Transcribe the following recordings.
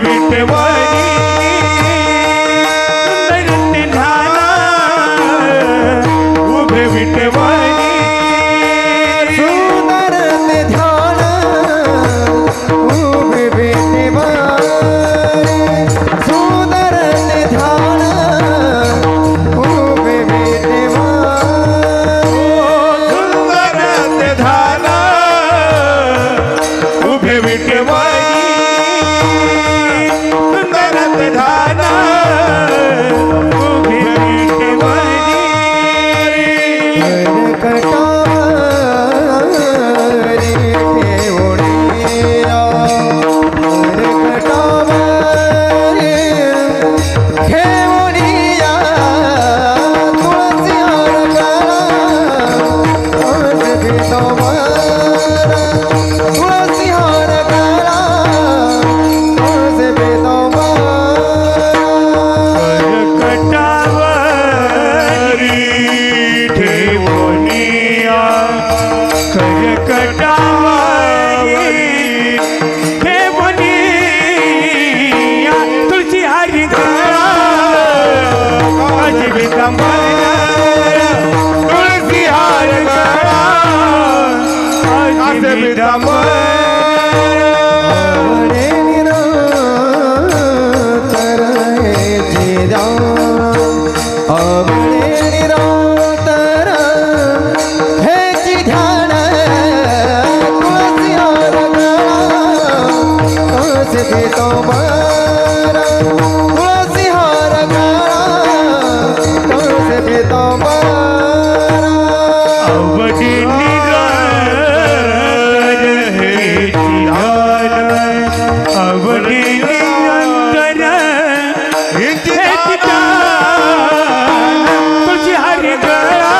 विठवारी उभे विठवारी सुंदर ते ध्यान उभे विठवारी सुंदर ते ध्यान उभे विठवारी सुंदर ते ध्यान उभे विठवारी सुंदर ते ध्यान उभे विठवारी कटावरी ठेवणीया कटावरी ठेवणीया तुळसी हार गळा तुळसी बेतोबारा तुळसी हार गळा तुळसी बेतोबारा कटावरी ठेवणीया कटावरी ठेवणीया तुळशी हरी गळा माझी विदंबना तुळशी हार गळा माझी विदंबना आवडे निरंतर हेची ध्यान आवडे निरंतर हेची ध्यान तुळसी हार गळा तुळसी बेतोबारा तुळसी हार गळा तुळसी बेतोबारा आवडी निरंतर हेची ध्यान आवडी निरंतर हेची ध्यान तुझी हरी गळा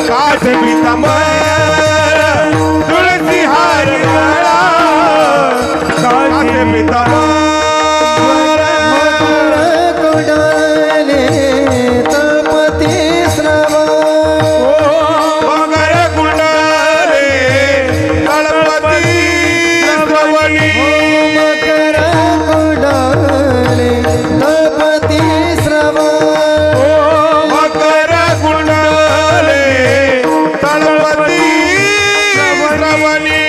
कास पितांबर तुळसी हरी गळा कास पितांबर कुडाले तपती श्रवण मगर कुंडले तळपती श्रवणी मकर कुडाले तपती श्रवण मकर कुंडले तळपती श्रवणी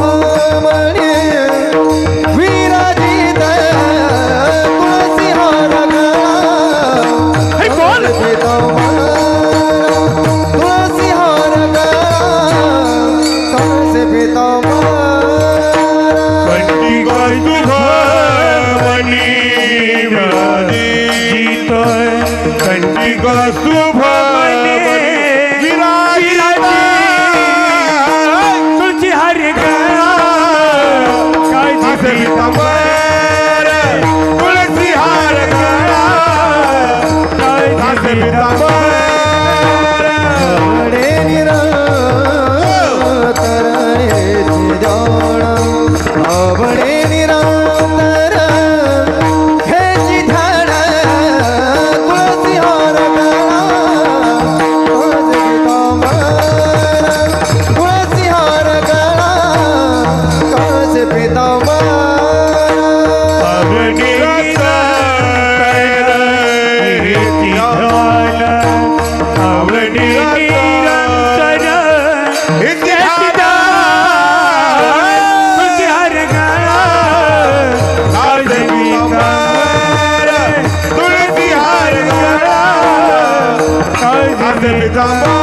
कौस्तुभामणि विराजित तुळसी हार गळा तुळसी हार गळा तुळसी पितांबरा कंठी कौस्तुभमणी विराजित कंठी कौस्तुभमणी विराजित तुळशी हरी गळा काळजी पितांबर तुळसी हार गळा काळजी पितांबर आवडे निरंतर हेची ध्यान आवडे निरंतर हेची ध्यान तुळसी हार गळा तुळसी पितांबरा तुळसी हार गळा तुळसी पितांबरा आवडी हेची ध्यान आवडी निरंतर हेची ध्यान तुझी हर गळा काळजी पितांबर तुळसी हार गळा काळजी पितांबर